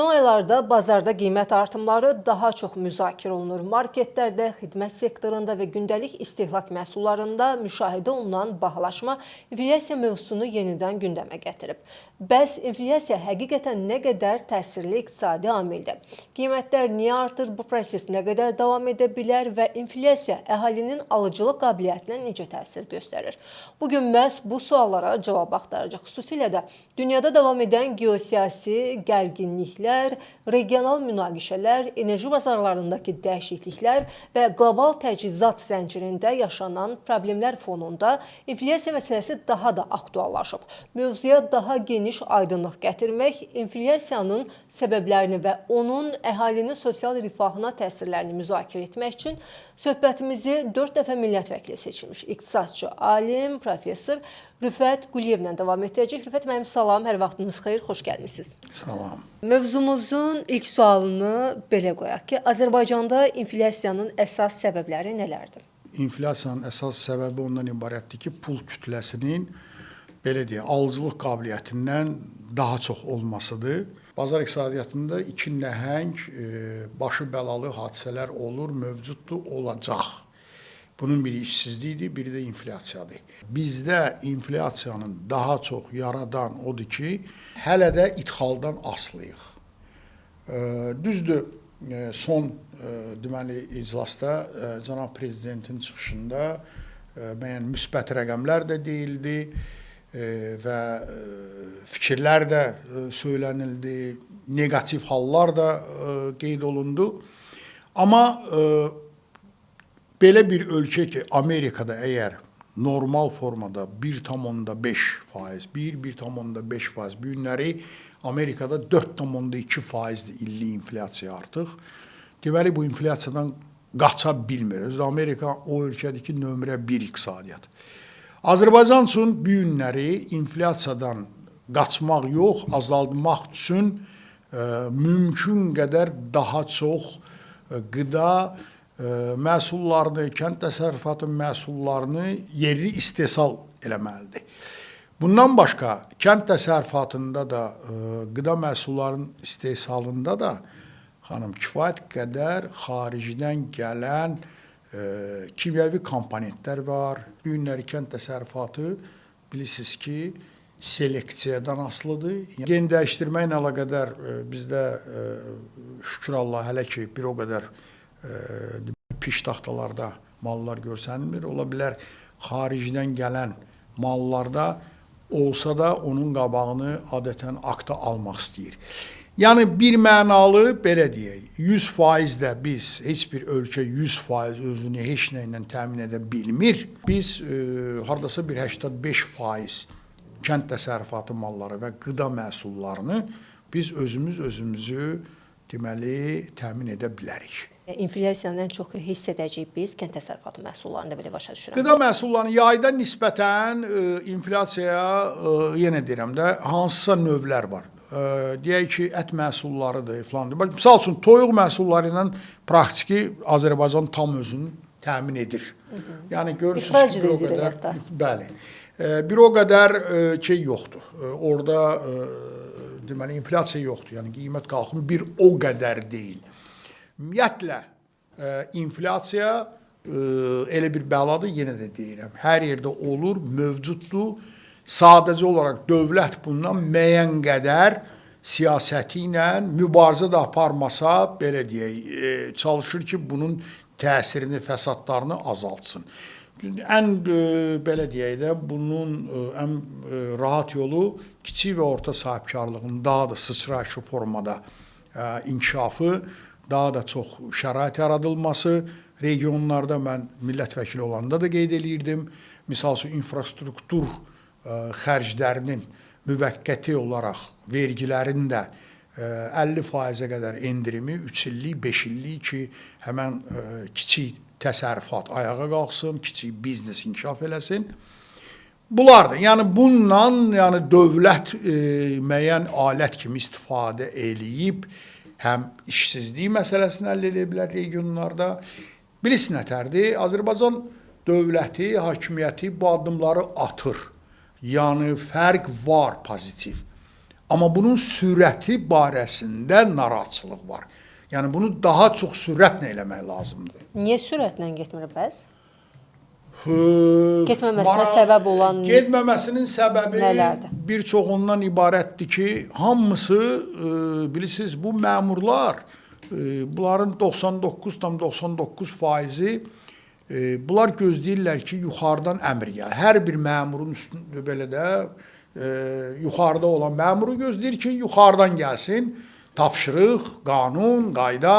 Son aylarda bazarda qiymət artımları daha çox müzakirə olunur. Marketlərdə, xidmət sektorunda və gündəlik istehlak məhsullarında müşahidə olunan bahalaşma inflyasiya mövzusunu yenidən gündəmə gətirib. Bəs inflyasiya həqiqətən nə qədər təsirli iqtisadi amildir? Qiymətlər niyə artır, bu proses nə qədər davam edə bilər və inflyasiya əhalinin alıcılıq qabiliyyətinə necə təsir göstərir? Bugün məhz bu suallara cavab axtaracaq. Xüsusilə də dünyada davam edən geosiyasi gərginlik, regional münaqişələr, enerji bazarlarındakı dəyişikliklər və qlobal təchizat zəncirində yaşanan problemlər fonunda inflyasiya məsələsi daha da aktuallaşıb. Mövzuya daha geniş aydınlıq gətirmək, inflyasiyanın səbəblərini və onun əhalinin sosial rifahına təsirlərini müzakirə etmək üçün söhbətimizi 4 dəfə millət vəkili seçilmiş iqtisadçı, alim, professor Rüfət Quliyevlə davam edəcək. Rüfət müəllim, salam, hər vaxtınız xeyir, xoş gəlmisiniz. Salam. Mövzumuzun ilk sualını belə qoyaq ki, Azərbaycanda inflyasiyanın əsas səbəbləri nələrdir? İnflyasiyanın əsas səbəbi ondan ibarətdir ki, pul kütləsinin belə deyək, alıcılıq qabiliyyətindən daha çox olmasıdır. Bazar iqtisadiyyatında iki nəhəng, başı bəlalı hadisələr olur, mövcuddur, olacaq. Bunun biri işsizlikdir, biri də inflyasiyadır. Bizdə inflyasiyanın daha çox yaradan odur ki, hələ də idxaldan asılıyıq. Düzdür, son deməli iclasda cənab prezidentin çıxışında müəyyən müsbət rəqəmlər də deyildi və fikirlər də söylənildi, negativ hallar da qeyd olundu. Amma belə bir ölkə ki, Amerikada əgər normal formada 1,5%, 1,5% bu günləri Amerikada 4,2%-dir illik inflyasiya artıq. Deməli, bu inflyasiyadan qaça bilmir. Özü Amerika o ölkədir ki, nömrə 1 iqtisadiyyat. Azərbaycan üçün bu günləri inflyasiyadan qaçmaq yox, azaldmaq üçün mümkün qədər daha çox qida məhsullarını, kənd təsərrüfatı məhsullarını yerli istehsal eləməlidir. Bundan başqa, kənd təsərrüfatında da, qida məhsullarının istehsalında da kifayət qədər xaricdən gələn kimyəvi komponentlər var. Bu günləri kənd təsərrüfatı bilirsiniz ki, seleksiyadan asılıdır. Gen dəyişdirmə ilə əlaqədar bizdə şükür Allah hələ ki bir o qədər piş taxtalarda mallar görsənilmir. Ola bilər xaricdən gələn mallarda olsa da onun qabağını adətən akta almaq istəyir. Yəni bir mənalı belə deyək, 100% də biz heç bir ölkə 100% özünü heç nə ilə təmin edə bilmir. Biz hardasa bir 85% kənd təsərrüfatı malları və qida məhsullarını biz özümüzü deməli təmin edə bilərik. İnflyasiyanın ən çox hiss edəcəyik biz kənd təsərrüfatı məhsullarında belə başa düşürəm. Qida məhsullarının yayda nisbətən inflyasiyaya yenə deyirəm də hansısa növlər var. Deyək ki, ət məhsullarıdır filan. Misal üçün, toyuq məhsulları ilə praktiki Azərbaycan tam özünü təmin edir. Yəni görürsünüz ki, bir o qədər, bəli, bir o qədər şey yoxdur. Orada deməli inflyasiya yoxdur. Yəni qiymət qalxımı bir o qədər deyil. Ümumiyyətlə, inflyasiya elə bir bəladır, yenə də deyirəm. Hər yerdə olur, mövcuddur. Sadəcə olaraq dövlət bundan müəyyən qədər siyasəti ilə mübarizə də aparmasa, belə deyək, çalışır ki, bunun təsirini, fəsadlarını azaltsın. Ən belə deyək də, bunun ən rahat yolu kiçik və orta sahibkarlığın daha da sıçrayışı formada inkişafı, daha da çox şərait yaradılması, regionlarda mən millət vəkili olanda da qeyd edirdim. Misal üçün, infrastruktur xərclərinin müvəqqəti olaraq vergilərin də 50%-ə qədər endirimi 3 illik, 5 illik ki, həmən kiçik təsərrüfat ayağa qalxsın, kiçik biznes inkişaf eləsin. Bunlardır. Yəni, bununla dövlət müəyyən alət kimi istifadə eləyib, həm işsizlik məsələsini həll edə bilər regionlarda. Bilirsiniz nətərdir? Azərbaycan dövləti, hakimiyyəti bu addımları atır. Yəni, fərq var pozitiv. Amma bunun sürəti barəsində narahatçılıq var. Yəni bunu daha çox sürətlə eləmək lazımdır. Niyə sürətlə getmir bəs? Getməməsinə səbəb olan Getməməsinin səbəbi nələrdir? bir çox ondan ibarətdir ki, hamısı bilirsiniz bu məmurlar bunların 99,99% bunlar gözləyirlər ki, yuxarıdan əmr gəlir. Hər bir məmurun üstündə belə də yuxarıda olan məmuru gözləyir ki, yuxarıdan gəlsin tapşırıq, qanun, qayda.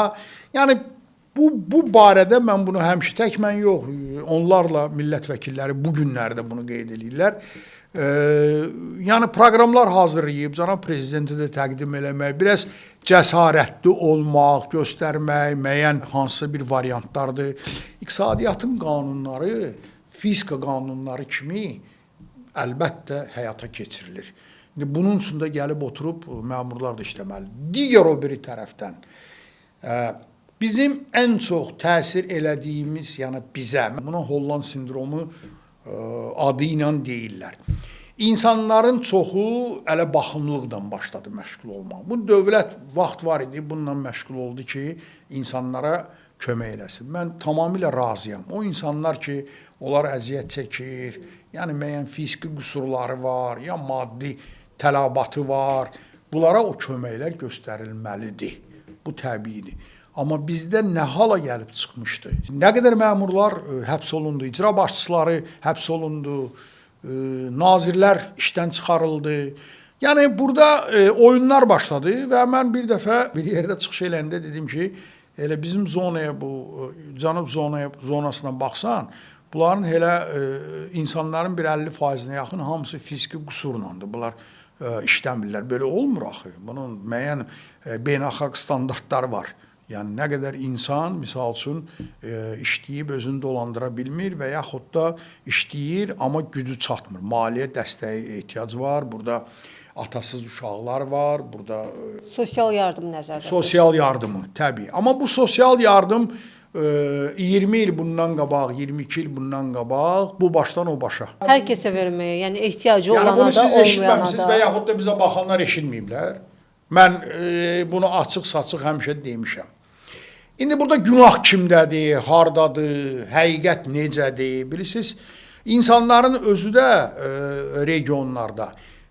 Yəni bu barədə mən bunu həmişə tək mən yox, onlarla millət vəkilləri bu günlərdə bunu qeyd edirlər. Yəni proqramlar hazırlayıb, cənab prezidenti də təqdim eləmək, biraz cəsarətli olmaq, göstərmək, müəyyən hansısa bir variantlardır. İqtisadiyyatın qanunları, fizika qanunları kimi əlbəttə həyata keçirilir. Bunun üçün də gəlib oturub məmurlar da işləməlidir. Digər o biri tərəfdən bizim ən çox təsir elədiyimiz, yəni bizə, buna Holland sindromu adı ilə deyirlər. İnsanların çoxu ələ baxımlıqdan başladı məşğul olmaq. Bu dövlət vaxt var idi, bununla məşğul oldu ki, insanlara kömək eləsin. Mən tamamilə razıyam. O insanlar ki, onlar əziyyət çəkir, yəni müəyyən fiziki qüsurları var, ya maddi tələbatı var. Bunlara o köməklər göstərilməlidir. Bu təbiidir. Amma bizdə nə hala gəlib çıxmışdı? Nə qədər məmurlar həbs olundu, icra başçıları həbs olundu, nazirlər işdən çıxarıldı. Yəni burada oyunlar başladı və mən bir dəfə bir yerdə çıxış eləyəndə dedim ki, elə bizim zonaya, bu cənub zonasına baxsan, bunların elə insanların bir 50%-nə yaxın hamısı fiziki qüsurlandır. Bunlar işləmirlər. Belə olmur axı. Bunun müəyyən beynəlxalq standartları var. Yəni nə qədər insan, misal üçün, işləyib özünü dolandıra bilmir və yaxud da işləyir, amma gücü çatmır. Maliyyə dəstəyi ehtiyac var, burada atasız uşaqlar var, burada Sosial yardım nəzərdə. Sosial yardımı, təbii. Amma bu sosial yardım 20 il bundan qabaq, 22 il bundan qabaq, bu başdan o başa. Hər kəsə verməyə, yəni ehtiyacı olana da, Yəni bunu siz olmayana eşitməmisiniz da. və yaxud da bizə baxanlar eşitməyiblər. Mən bunu açıq-saçıq həmişə demişəm. İndi burada günah kimdədir, hardadır, həqiqət necədir, bilirsiniz? İnsanların özü də regionlarda,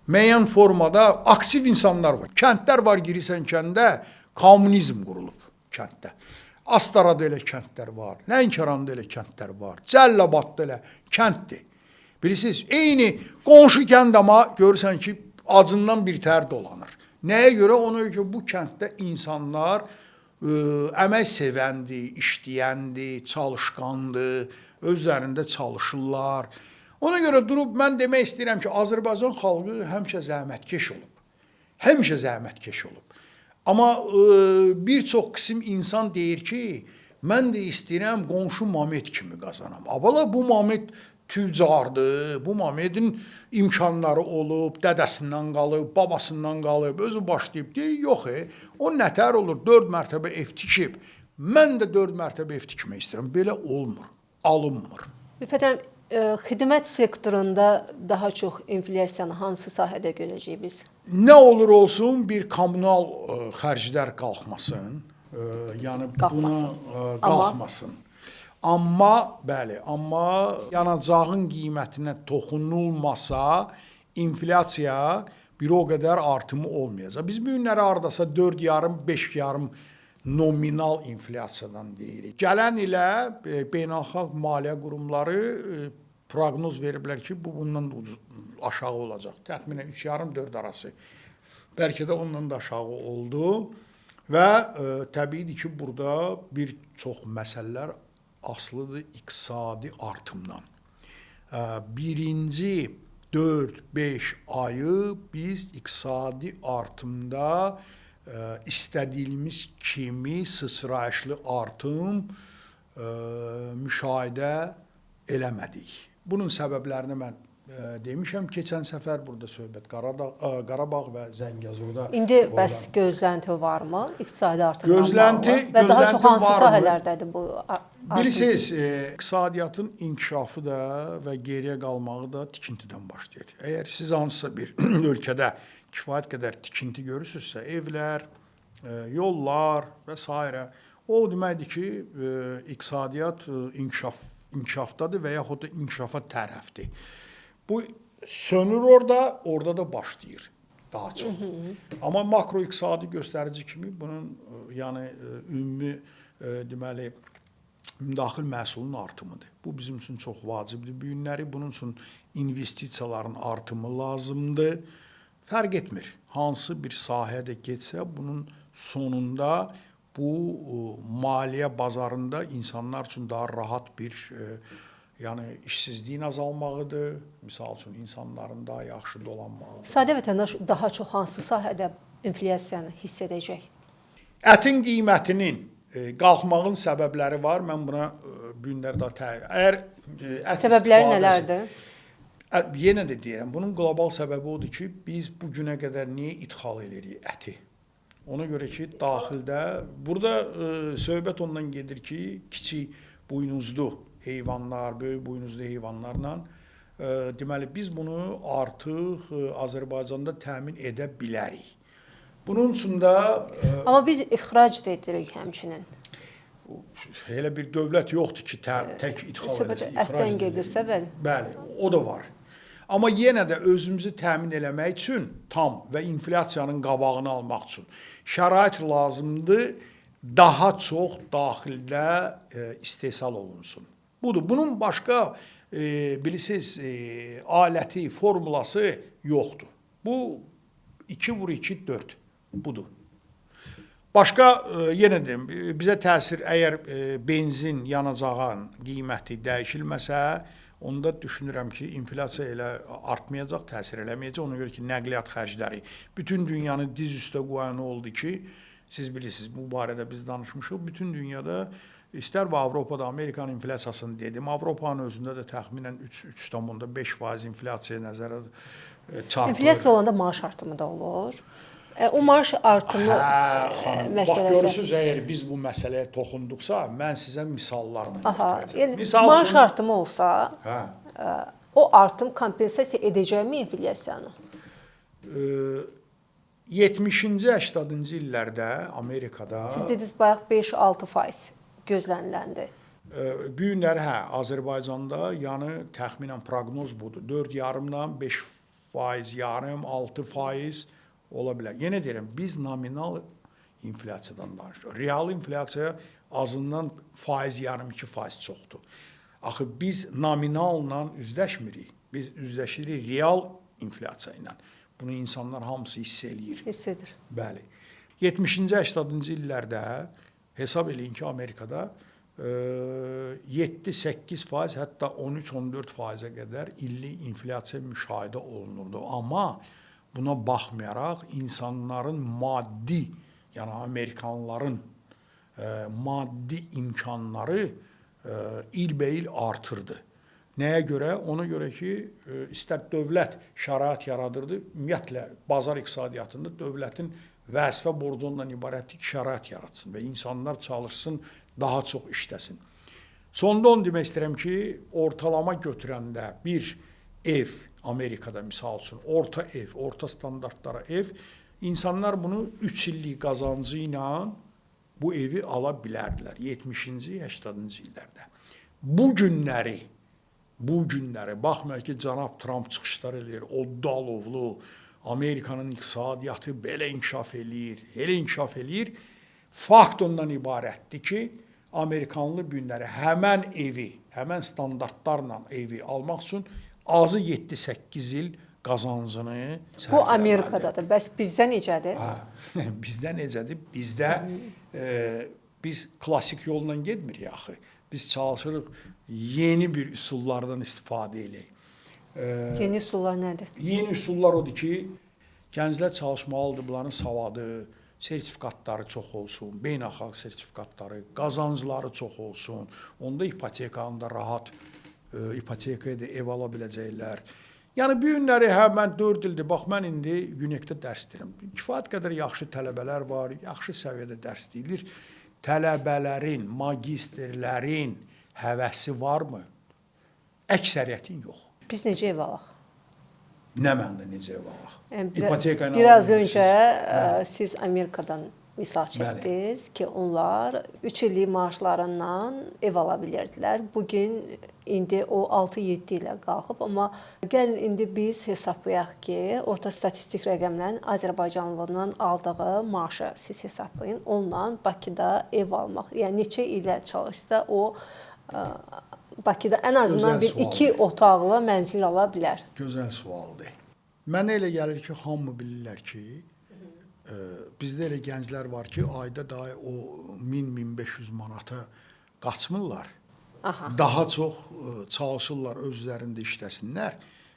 müəyyən formada aktiv insanlar var. Kəndlər var, girirsən kəndə, kommunizm qurulub kənddə. Astarada elə kəndlər var, Lənkəranda elə kəndlər var, Cəllabadda elə kənddir. Bilirsiniz, eyni qonşu kənd amma görürsən ki, acından bir tər dolanır. Nəyə görə? Ona görə ki, bu kənddə insanlar əmək sevəndir, işləyəndir, çalışqandır, özlərində çalışırlar. Ona görə durub mən demək istəyirəm ki, Azərbaycan xalqı həmişə zəhmətkeş olub. Həmişə zəhmətkeş olub. Amma bir çox qism insan deyir ki, mən də istəyirəm qonşu Mamed kimi qazanam. Abala bu Mamed tüccardır, bu Mamedin imkanları olub, dədəsindən qalıb, babasından qalıb, özü başlayıb deyir, yox o nətər olur, 4 mərtəbə ev tikib, mən də 4 mərtəbə ev tikmək istəyirəm. Belə olmur, alınmır. Ülfət, xidmət sektorunda daha çox inflyasiyanı hansı sahədə görəcəyik biz? Nə olur olsun bir kommunal xərclər qalxmasın, yəni buna qalxmasın. Amma, bəli, amma yanacağın qiymətinə toxunulmasa, inflyasiya bir o qədər artımı olmayacaq. Biz bu günləri hardasa 4,5-5,5 nominal inflyasiyadan deyirik. Gələn ilə beynəlxalq maliyyə qurumları proqnoz veriblər ki, bu bundan da aşağı olacaq. Təxminən 3,5-4 arası. Bəlkə də ondan da aşağı oldu və təbiidir ki, burada bir çox məsələlər asılıdır iqtisadi artımdan. Birinci 4-5 ayı biz iqtisadi artımda istədiyimiz kimi sıçrayışlı artım müşahidə eləmədik. Bunun səbəblərini mən demişəm, keçən səfər burada söhbət Qarabağ və Zəngəzurda. İndi bəs gözlənti varmı? İqtisadi artımdan Gözlənti və daha çox hansı varmı? sahələrdədir bu artım? Bilirsiniz, iqtisadiyyatın inkişafı da və geriyə qalmağı da tikintidən başlayır. Əgər siz hansısa bir ölkədə kifayət qədər tikinti görürsünüzsə, evlər, yollar və s. o deməkdir ki, iqtisadiyyat inkişafdadır və yaxud da inkişafa tərəfdir. Bu sönür orada da başlayır daha çox. Amma makroiqtisadi göstərici kimi bunun yəni ümumi deməli müdaxil məhsulun artımıdır. Bu bizim üçün çox vacibdir bu günləri. Bunun üçün investisiyaların artımı lazımdır. Fərq etmir. Hansı bir sahədə getsə, bunun sonunda bu maliyyə bazarında insanlar üçün daha rahat bir yəni işsizliyin azalmağıdır. Misal üçün insanların daha yaxşı dolanmağıdır. Sadə vətəndaş daha çox hansı sahədə inflyasiyanı hiss edəcək? Ətin qiymətinin qalxmağın səbəbləri var. Mən buna bu günlərdə Səbəbləri nələrdir? Yenə də deyirəm, bunun qlobal səbəbi odur ki, biz bu günə qədər niyə idxal edirik əti? Ona görə ki, daxildə, burada söhbət ondan gedir ki, kiçik buynuzlu heyvanlar, böyük buynuzlu heyvanlarla deməli, biz bunu artıq Azərbaycanda təmin edə bilərik. Bunun üçün də... Amma biz ixrac da edirik həmçinin. Elə bir dövlət yoxdur ki, tək idxal edəsin. Ətdən gedirsə, bəli. Bəli, o da var. Amma yenə də özümüzü təmin eləmək üçün tam və inflyasiyanın qabağını almaq üçün şərait lazımdır, daha çox daxildə istehsal olunsun. Budur. Bunun başqa bilirsiniz aləti, formulası yoxdur. Bu 2x2 4 budur. Başqa yenə deyim, bizə təsir əgər benzin, yanacağın qiyməti dəyişilməsə, onda düşünürəm ki, inflyasiya elə artmayacaq, təsir eləməyəcək. Ona görə ki, nəqliyyat xərcləri bütün dünyanı diz üstə qoyan oldu ki, siz bilirsiniz, bu barədə biz danışmışıq. Bütün dünyada, istər və Avropada Amerikanın inflyasiyasını dedim, Avropanın özündə də təxminən 3,5% inflyasiya nəzərə çarpılır. İnflyasiya olanda maaş artımı da olur. O maaş artımı məsələsi. Bax, görürsünüz, əgər biz bu məsələyə toxunduqsa, mən sizə misallarla gətirəcəm. Yəni, maaş artımı olsa, o artım kompensasiya edəcəkmi inflyasiyanı? 70-ci, 80-cı illərdə Amerikada... Siz dediniz, bayaq 5-6% gözləniləndi. Bu günləri, Azərbaycanda yəni təxminən proqnoz budur. 4,5-dan 5%, yarım, 6% ola bilər. Yenə deyirəm, biz nominal inflyasiyadan danışırıq. Real inflyasiya azından faiz, yarım 2% çoxdur. Axı biz nominalla üzləşmirik. Biz üzləşirik real inflyasiya ilə. Bunu insanlar hamısı hiss eləyir. Hiss edir. Bəli. 70-ci, 80-cı illərdə hesab eləyin ki, Amerikada 7-8%, hətta 13-14%-ə qədər illik inflyasiya müşahidə olunurdu. Amma buna baxmayaraq insanların maddi, yəni Amerikanların maddi imkanları ilbəil artırdı. Nəyə görə? Ona görə ki, istər dövlət şərait yaradırdı, ümumiyyətlə bazar iqtisadiyyatında dövlətin vəzifə borcu ondan ibarətdir ki, şərait yaratsın və insanlar çalışsın, daha çox işləsin. Sonda onu demək istəyirəm ki, ortalama götürəndə bir ev, Amerikada misal üçün, orta ev, orta standartlara ev, insanlar bunu 3 illik qazancı ilə bu evi ala bilərdilər 70-ci, 80-cı illərdə. Bu günləri, baxmayaq ki, cənab Trump çıxışlar eləyir, odda alovlu, Amerikanın iqtisadiyyatı belə inkişaf eləyir, elə inkişaf eləyir. Fakt ondan ibarətdir ki, Amerikanlı günləri həmən evi, həmən standartlarla evi almaq üçün azı 7-8 il qazancını sərf eləməlidir. Bu Amerikadadır. Bəs bizdə necədir? Bizdə necədir? Bizdə biz klasik yolla getmirik axı. Biz çalışırıq yeni bir üsullardan istifadə eləyək. Yeni üsullar nədir? Yeni üsullar odur ki, gənclər çalışmalıdır, bunların savadı, sertifikatları çox olsun, beynəlxalq sertifikatları, qazancları çox olsun. Onda ipotekanı da rahat ipotekaya da ev ala biləcəklər. Yəni, bu günləri mən 4 ildir, bax, mən indi UNEC-də dərs deyirəm. Kifayət qədər yaxşı tələbələr var, yaxşı səviyyədə dərs deyilir. Tələbələrin, magistrlərin həvəsi varmı? Əksəriyyətin yox. Biz necə ev alaq? Nə məndə necə ev alaq? İpoteka ilə Biraz alınır öncə siz. siz Amerikadan misal Bəli. çəkdiniz ki, onlar 3 illik maaşlarından ev ala bilirdilər. Bugün indi o 6-7 ilə qalxıb, amma gəlin indi biz hesablayaq ki, orta statistik rəqəmlərin Azərbaycanlının aldığı maaşı siz hesablayın. Onunla Bakıda ev almaq, yəni neçə ilə çalışsa o Bakıda ən azından bir 2 otaqlı mənzil ala bilər. Gözəl sualdır. Mənə elə gəlir ki, hamı bilirlər ki, bizdə elə gənclər var ki, ayda daha o 1000-1500 manata qaçmırlar. Aha. Daha çox çalışırlar özlərində işləsinlər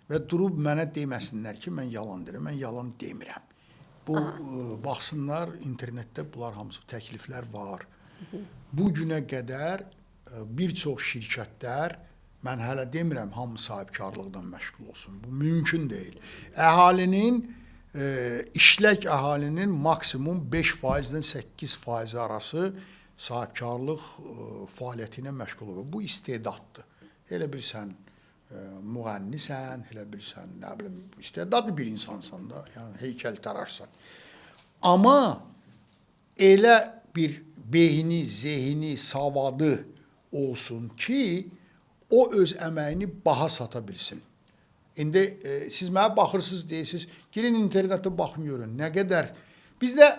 və durub mənə deməsinlər ki, mən yalan deyirəm, mən yalan demirəm. Bu baxsınlar internetdə bunlar hamısı təkliflər var. Bu günə qədər bir çox şirkətlər, mən hələ demirəm hamı sahibkarlıqdan məşğul olsun. Bu mümkün deyil. Əhalinin işlək əhalinin maksimum 5%-dən 8% arası sahibkarlıq fəaliyyəti ilə məşğul olur. Bu istedaddır. Elə bilsən müğənnisən, elə bilsən, nə bilim, istedadlı bir insansan da, yəni heykəltaraşsan. Amma elə bir beyni, zehni, savadı olsun ki, o öz əməyini baha sata bilsin. İndi siz mənə baxırsınız, deyirsiniz, girin internetə baxın, görün, nə qədər. Bizdə,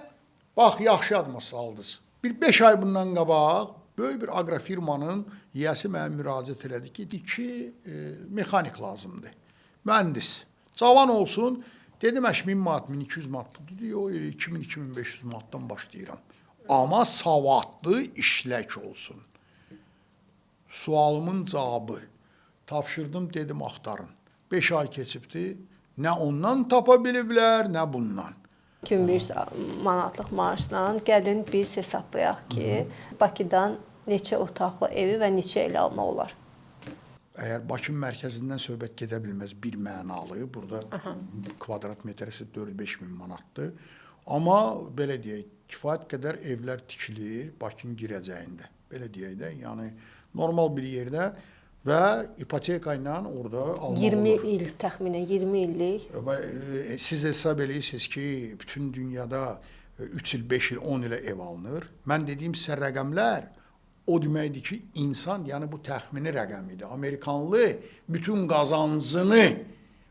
bax, yaxşı adıma saldınız. Bir 5 ay bundan qabaq, böyük bir aqrofirmanın yiyəsi mənə müraciət elədi ki, mexanik lazımdır, mühəndis. Cavan olsun, dedim, 1000 manat, 1200 manat, yox, 2000-2500 manatdan başlayıram. Amma savadlı işlək olsun. Sualımın cavabı, tapşırdım, dedim, axtarın. 5 ay keçibdi, nə ondan tapa biliblər, nə bundan. 2100 manatlıq maaşla gəlin biz hesablayaq ki, Bakıdan neçə otaqlı evi və neçə elə almaq olar? Əgər Bakı mərkəzindən söhbət gedə bilməz bir mənalı, burada kvadrat metrəsi 4-5 min manatdır. Amma belə deyək, kifayət qədər evlər tikilir Bakının girəcəyində. Belə deyək də, yəni normal bir yerdə və ipoteka ilə orada almaq 20 olur. il təxminən 20 illik. Siz hesab eləyirsiniz ki, bütün dünyada 3 il, 5 il, 10 ilə ev alınır. Mən dediyim sizə rəqəmlər o deməkdir ki, insan, yəni bu təxmini rəqəm idi. Amerikanlı bütün qazancını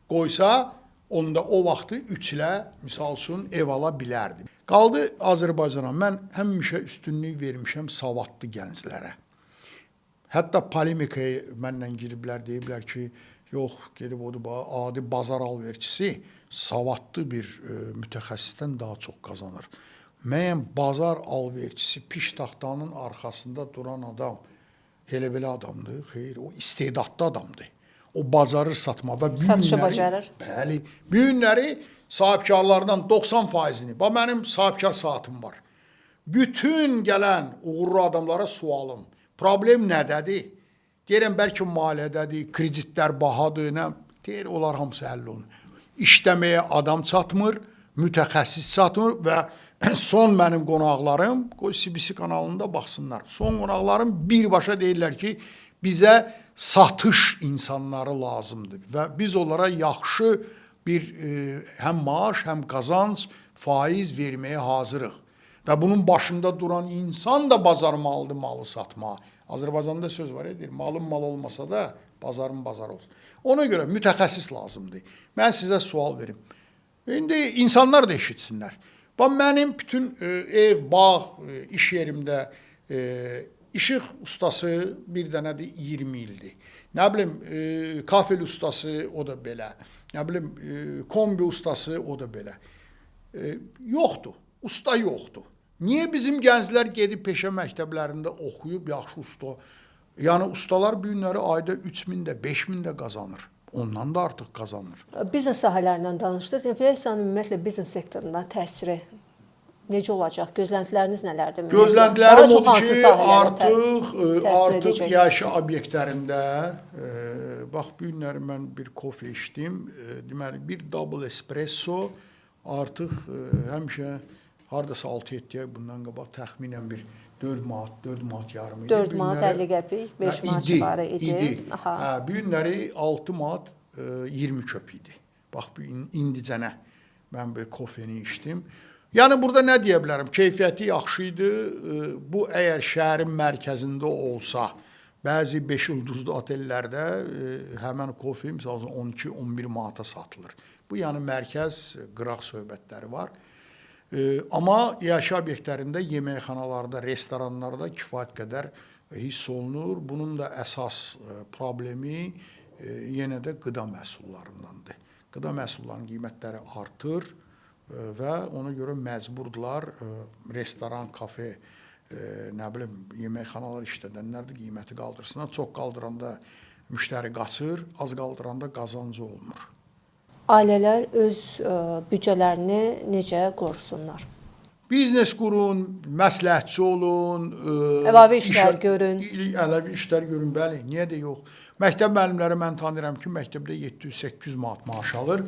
qoysa, onda o vaxtı 3 ilə, misal üçün, ev ala bilərdi. Qaldı Azərbaycana. Mən həmişə üstünlük vermişəm savadlı gənclərə. Hətta polemikaya mənlə giriblər, deyiblər ki, yox, gedib odur, adi bazar alverçisi savadlı bir mütəxəssisdən daha çox qazanır. Məyən bazar alverçisi piştaxtanın arxasında duran adam elə belə adamdır? Xeyr, o istedadlı adamdır. O bazarı satmağa. Satışı bacarır. Bəli, bu günləri sahibkarlardan 90%-ni, bax mənim sahibkar saatım var. Bütün gələn uğurlu adamlara sualım. Problem nədədir? Deyirəm, bəlkə maliyyədədir, kreditlər bahadır, nə? Deyir, onlar hamısı həll olunur. İşləməyə adam çatmır, mütəxəssis çatmır və son mənim qonaqlarım, qoy CBC kanalında baxsınlar. Son qonaqlarım birbaşa deyirlər ki, bizə satış insanları lazımdır və biz onlara yaxşı bir həm maaş, həm qazanc, faiz verməyə hazırıq. Və bunun başında duran insan da bazarmalıdır malı satmağa. Azərbaycanda söz var, deyir, malın mal olmasa da bazarın bazar olsun. Ona görə mütəxəssis lazımdır. Mən sizə sual verim. İndi insanlar da eşitsinlər. Bax, mənim bütün ev, bağ, iş yerimdə işıq ustası bir dənədir 20 ildir. Nə bilim, kafel ustası o da belə. Nə bilim, kombi ustası o da belə. Yoxdur, usta yoxdur. Niyə bizim gənclər gedib peşə məktəblərində oxuyub yaxşı usta? Yəni ustalar bu günləri ayda 3000 də, 5000 də qazanır. Ondan da artıq qazanır. Biznes sahələrindən danışdınız. İnflyasiyanın ümumiyyətlə biznes sektoruna təsiri necə olacaq? Gözləntiləriniz nələrdir? Gözləntilərim odur ki, artıq yaşayış obyektlərində, bax bu günləri mən bir kofe içdim. Deməli, bir double espresso artıq həmişə hardasa 6-7 bundan qabaq təxminən bir 4 manat yarım idi. 4 manat 50 qəpik, 5 manat civarı idi. Bu günləri 6 manat 20 köp idi. Bax, indicənə mən bir kofeni içdim. Yəni, burada nə deyə bilərəm? Keyfiyyəti yaxşı idi. Bu, əgər şəhərin mərkəzində olsa, bəzi 5 yıldızlı otellərdə həmən kofe, məsələn, 12-11 manata satılır. Bu, yəni, mərkəz qıraq söhbətləri var. Amma yaşayış obyektlərində, yeməkxanalarda, restoranlarda kifayət qədər hiss olunur. Bunun da əsas problemi yenə də qida məhsullarındandır. Qida məhsullarının qiymətləri artır və ona görə məcburdular restoran, kafe, nə bilim, yeməkxanalar işlədənlər də qiyməti qaldırsınlar. Çox qaldıranda müştəri qaçır, az qaldıranda qazancı olmur. Ailələr öz büdcələrini necə qorusunlar? Biznes qurun, məsləhətçi olun, əlavə işlər görün. Əlavə işlər görün, bəli, niyə də yox. Məktəb müəllimləri mən tanıyıram ki, məktəbdə 700-800 manat maaş alır.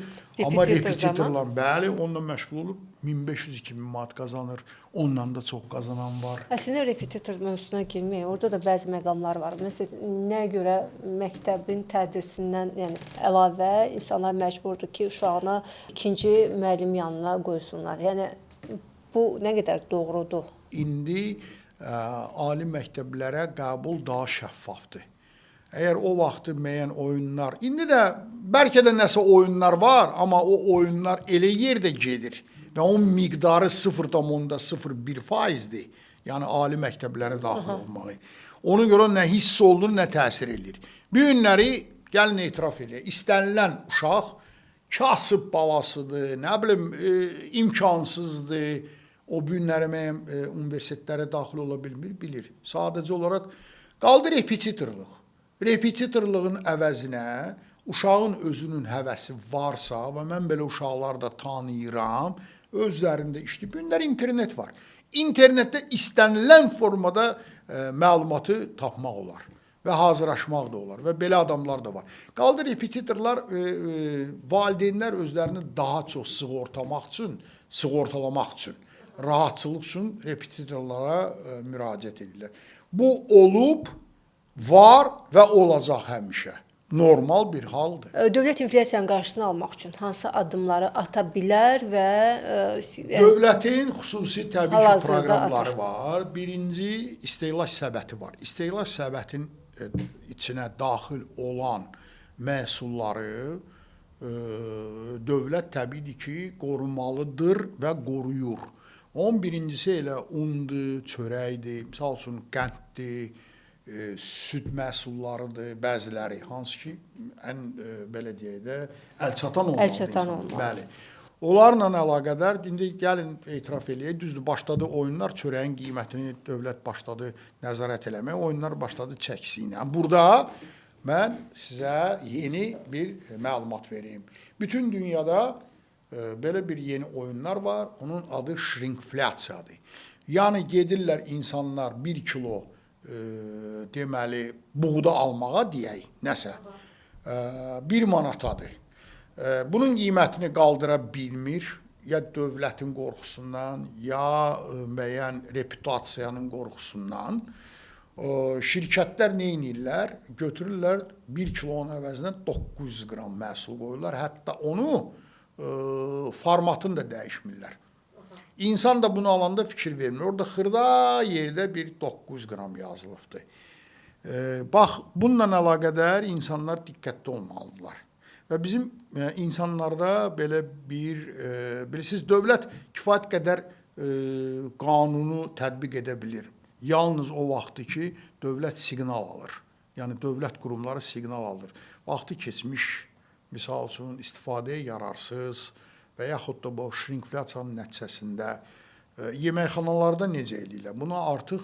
Amma repetitorlar, bəli, onunla məşğul olub 1500-2000 manat qazanır. Ondan da çox qazanan var. Əslində repetitor mövzusuna girmək, orada da bəzi məqamlar var. Məsələn, nəyə görə məktəbin tədrisindən, yəni əlavə insanlar məcburdur ki, uşağına ikinci müəllim yanına qoysunlar. Yəni bu nə qədər doğrudur? İndi ali məktəblərə qəbul daha şəffafdır. Əgər o vaxtı müəyyən oyunlar, indi də bəlkə də nəsə oyunlar var, amma o oyunlar elə yerdə gedir və onun miqdarı 0,01%-dir. Yəni ali məktəblərə daxil olmalı. Ona görə nə hiss olunur, nə təsir edir. Bir günləri gəlin etiraf eləyək. İstənilən uşaq kasıb balasıdır, nə bilim, imkansızdır. O günləri müəyyən universitetlərə daxil ola bilmir, bilir. Sadəcə olaraq qaldı repetitorluq. Repetitorluğun əvəzinə uşağın özünün həvəsi varsa və mən belə uşaqlar da tanıyıram, özlərində işləyir. Günlər internet var. İnternetdə istənilən formada məlumatı tapmaq olar və hazırlaşmaq da olar və belə adamlar da var. Qaldı repetitorlar, valideynlər özlərini daha çox sığortalamaq üçün, rahatçılıq üçün repetitorlara müraciət edirlər. Bu olub, var və olacaq həmişə. Normal bir haldır. Dövlət inflyasiyanın qarşısını almaq üçün hansı addımları ata bilər və dövlətin xüsusi təbii ki proqramları var. Birinci istehlak səbəti var. İstehlak səbətin içinə daxil olan məhsulları dövlət təbii ki qorumalıdır və qoruyur. 11-incisi elə undur, çörəkdir, misal üçün qənddir, süd məhsullarıdır, bəziləri, hansı ki, ən belə deyək də, əlçatan olmalıdır. Bəli. Onlarla əlaqədar, indi gəlin etiraf eləyək, düzdür, başladı oyunlar, çörəyin qiymətini dövlət başladı nəzarət eləmək, oyunlar başladı çəkisi ilə. Burada mən sizə yeni bir məlumat vereyim. Bütün dünyada belə bir yeni oyunlar var, onun adı şrinkflyasiyadır. Yəni gedirlər insanlar 1 kilo deməli, buğda almağa deyək, nəsə, 1 manatadır. Bunun qiymətini qaldıra bilmir, ya dövlətin qorxusundan, ya müəyyən reputasiyanın qorxusundan. Şirkətlər nə edirlər? Götürürlər 1 kilonun əvəzinə 900 qram məhsul qoyurlar, hətta onu formatını da dəyişmirlər. İnsan da bunu alanda fikir vermir. Orada xırda yerdə bir 900 qram yazılıbdır. Bax, bununla əlaqədar insanlar diqqətli olmalıdırlar. Və bizim insanlarda belə bir, bilirsiniz, dövlət kifayət qədər qanunu tətbiq edə bilir. Yalnız o vaxtı ki, dövlət siqnal alır. Yəni, dövlət qurumları siqnal alır. Vaxtı keçmiş, misal üçün, istifadəyə yararsız və yaxud da bu şrinkflyasiyanın nəticəsində yeməkxanalarda necə edirlər? Buna artıq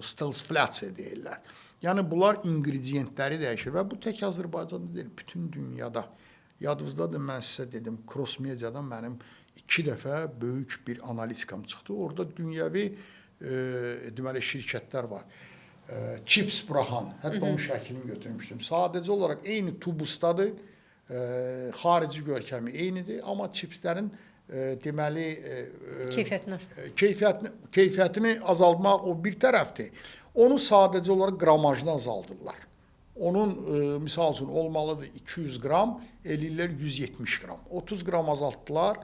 stilsflyasiya deyirlər. Yəni, bunlar ingrediyentləri dəyişir və bu tək Azərbaycanda deyil, bütün dünyada. Yadınızdadır, mən sizə dedim, Cross Mediadan mənim 2 dəfə böyük bir analitikam çıxdı. Orada dünyəvi deməli, şirkətlər var. Chips buraxan, hətta onun şəklini götürmüşdüm. Sadəcə olaraq eyni tubusdadır. Xarici görkəmi eynidir, amma çipslərin deməli keyfiyyətini azaltmaq o bir tərəfdir. Onu sadəcə olaraq qramajını azaldırlar. Onun misal üçün olmalıdır 200 qram, eləyirlər 170 qram. 30 qram azaltdılar.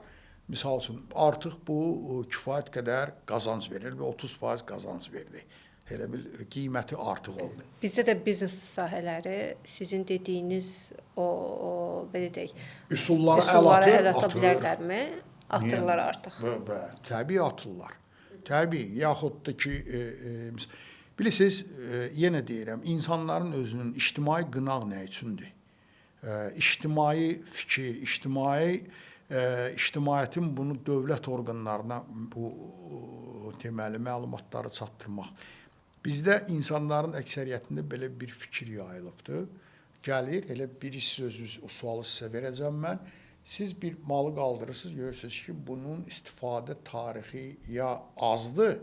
Misal üçün artıq bu kifayət qədər qazanc verir və 30% qazanc verdi. Elə bil qiyməti artıq oldu. Bizdə də biznes sahələri sizin dediyiniz o belə deyək, Üsulları əl ata bilərlərmi? Atırlar artıq. Təbii atırlar. Təbii, yaxud da ki, bilirsiniz, yenə deyirəm, insanların özünün ictimai qınaq nə üçündür? İctimai fikir, ictimaiyyətin bunu dövlət orqanlarına bu deməli məlumatları çatdırmaq. Bizdə insanların əksəriyyətində belə bir fikir yayılıbdır. Gəlir, elə bir sözü, o sualı sizə verəcəm mən. Siz bir malı qaldırırsınız, görürsünüz ki, bunun istifadə tarixi ya azdır,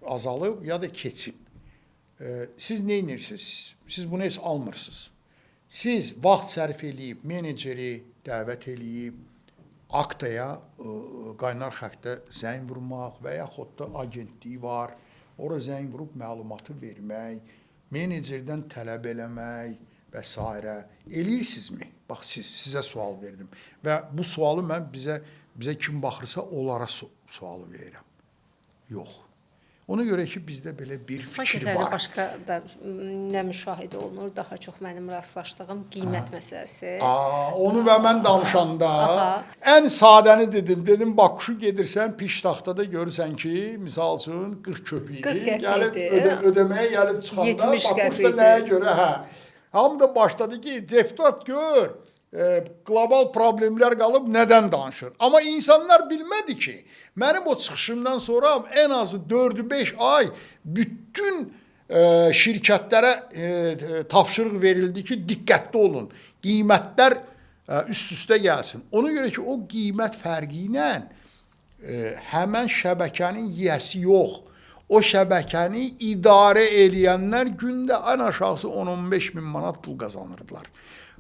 azalıb, ya da keçib. Siz nə edirsiniz? Siz bunu heç almırsınız. Siz vaxt sərf eləyib, meneceri dəvət eləyib, aktaya, qaynar xəttə zəng vurmaq və yaxud da agentliyi var, ora zəng vurub məlumatı vermək, menecerdən tələb eləmək və s. Eləyirsinizmi? Bax, sizə sual verdim. Və bu sualı mən bizə kim baxırsa, onlara sualı verirəm. Yox. Ona görə ki, bizdə belə bir fikir var. Başqa da nə müşahidə olunur? Daha çox mənim rastlaşdığım qiymət məsələsi. Onu və mən danışanda ən sadəni dedim, Bakuşu gedirsən, piştaxtada görürsən ki, misal üçün 40 köpüyü gəlib ödəməyə gəlib çıxanda, Bakuşda nəyə görə? Hamı da başladı ki, deputat gör, qlobal problemlər qalıb nədən danışır. Amma insanlar bilmədi ki, mənim o çıxışımdan sonra ən azı 4-5 ay bütün şirkətlərə tapşırıq verildi ki, diqqətli olun, qiymətlər üst-üstə gəlsin. Ona görə ki, o qiymət fərqi ilə həmən şəbəkənin yiyəsi yox. O şəbəkəni idarə eləyənlər gündə ən aşağısı 10-15 min manat pul qazanırdılar.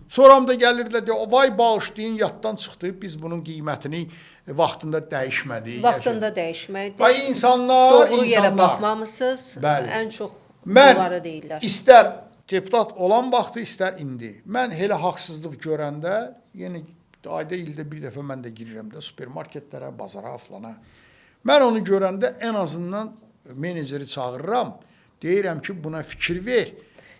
Sonra da gəlirdilər, vay bağışlayın, yaddan çıxdı, biz bunun qiymətini vaxtında dəyişmədik. Vaxtında dəyişmədik. Və insanlar... Doğru yerə baxmamısınız, ən çox bunları deyirlər. Mən istər deputat olan vaxtı, istər indi. Mən elə haqsızlıq görəndə, yenə ayda ildə bir dəfə mən də girirəm də supermarketlərə, bazara, falana. Mən onu görəndə ən azından meneceri çağırıram, deyirəm ki, buna fikir ver.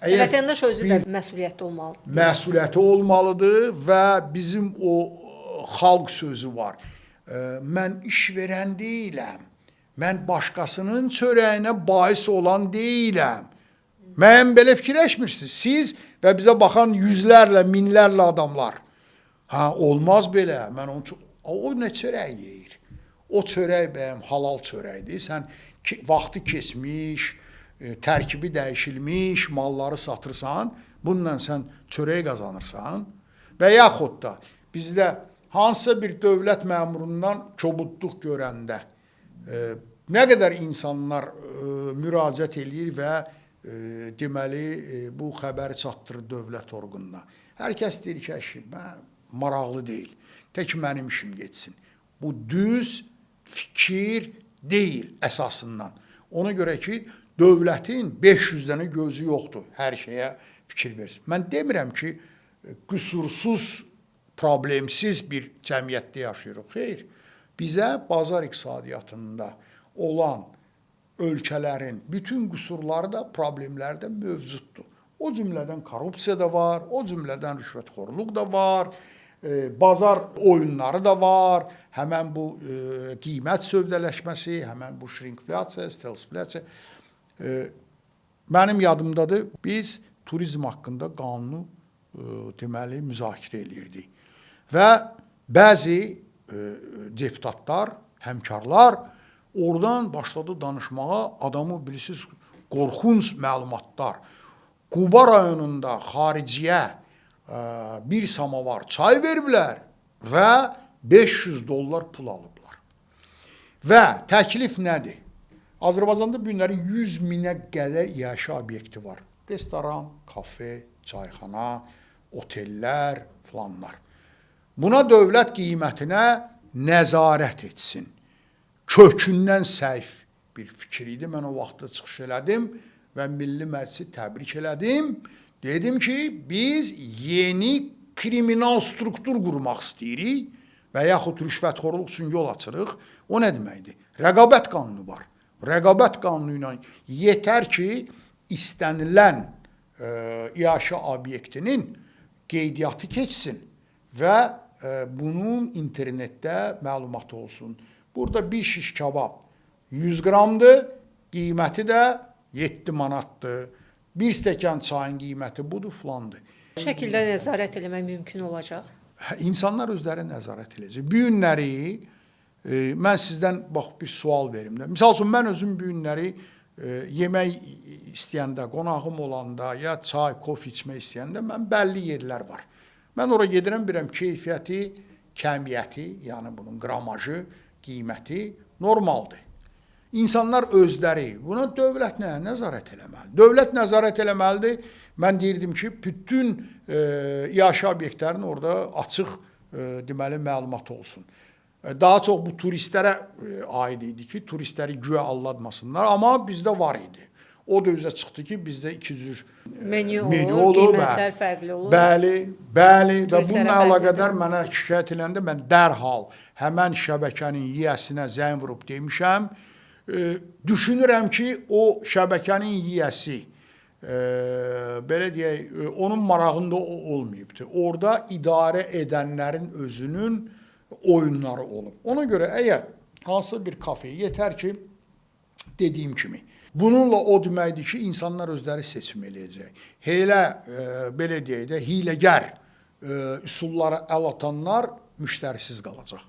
Vətəndaş özü də məsuliyyətli olmalıdır. Məsuliyyəti olmalıdır və bizim o xalq sözü var. Mən iş verən deyiləm, mən başqasının çörəyinə bais olan deyiləm. Mən belə fikirləşmirsiniz, siz və bizə baxan yüzlərlə, minlərlə adamlar. Olmaz belə, o nə çörək yeyir? O çörək bəyəm halal çörəkdir, sən vaxtı keçmiş, tərkibi dəyişilmiş malları satırsan, bununla sən çörək qazanırsan və yaxud da bizdə hansısa bir dövlət məmurundan kobudluq görəndə nə qədər insanlar müraciət eləyir və deməli bu xəbəri çatdırır dövlət orqanına. Hər kəs deyir ki, maraqlı deyil, tək mənim işim geçsin. Bu düz fikir deyil əsasından. Ona görə ki, dövlətin 500 dənə gözü yoxdur, hər şeyə fikir versin. Mən demirəm ki, qüsursuz, problemsiz bir cəmiyyətdə yaşayırıq. Xeyr, bizə bazar iqtisadiyyatında olan ölkələrin bütün qüsurları da, problemləri də mövcuddur. O cümlədən korrupsiya da var, o cümlədən rüşvətxorluq da var, bazar oyunları da var, həmən bu qiymət sövdələşməsi, həmən bu şrinkflyasiya, stelsflyasiya. Mənim yadımdadır, biz turizm haqqında qanunu deməli müzakirə eləyirdik. Və bəzi deputatlar, həmkarlar oradan başladı danışmağa, adamı bilirsiniz, qorxunc məlumatlar. Quba rayonunda xariciyə bir samavar çay veriblər və $500 pul alıblar. Və təklif nədir? Azərbaycanda bu günləri 100 minə qədər yaşayış obyekti var. Restoran, kafe, çayxana, otellər, falanlar. Buna dövlət qiymətinə nəzarət etsin. Kökündən səhv bir fikir idi. Mən o vaxtda çıxış elədim və Milli Məclisi təbrik elədim. Dedim ki, biz yeni kriminal struktur qurmaq istəyirik və yaxud rüşvətxorluq üçün yol açırıq. O nə deməkdir? Rəqabət qanunu var. Rəqabət qanunu ilə yetər ki, istənilən iaşə obyektinin qeydiyyatı keçsin və bunun internetdə məlumatı olsun. Burada bir şiş kabab 100 qramdır, qiyməti də 7 manatdır. Bir stəkan çayın qiyməti budur, filandır. Bu şəkildə nəzarət eləmək mümkün olacaq. İnsanlar özləri nəzarət edəcək. Bu günləri mən sizdən bax bir sual verim də. Misal üçün mən özüm bu günləri yemək istəyəndə, qonağım olanda ya çay, kofe içmək istəyəndə mən bəlli yerlər var. Mən ora gedirəm, bilirəm keyfiyyəti, kəmiyyəti, yəni bunun qramajı, qiyməti normaldır. İnsanlar özləri, buna dövlət nəzarət eləməlidir? Dövlət nəzarət eləməlidir. Mən deyirdim ki, bütün iaşə obyektlərin orada açıq deməli məlumat olsun. Daha çox bu turistlərə aid idi ki, turistləri güya aldatmasınlar, amma bizdə var idi. O da üzə çıxdı ki, bizdə iki cür menyu olur, qiymətlər fərqli olur. Bəli. Və bununla əlaqədar mənə şikayət eləndə mən dərhal həmən şəbəkənin yiyəsinə zəng vurub demişəm. Düşünürəm ki, o şəbəkənin yiyəsi, belə deyək, onun marağında o olmayıbdır. Orada idarə edənlərin özünün oyunları olub. Ona görə əgər hansı bir kafeyə yetər ki, dediyim kimi, bununla o deməkdir ki, insanlar özləri seçim eləyəcək. Belə deyək də, hiləgər üsullara əl atanlar müştərisiz qalacaq.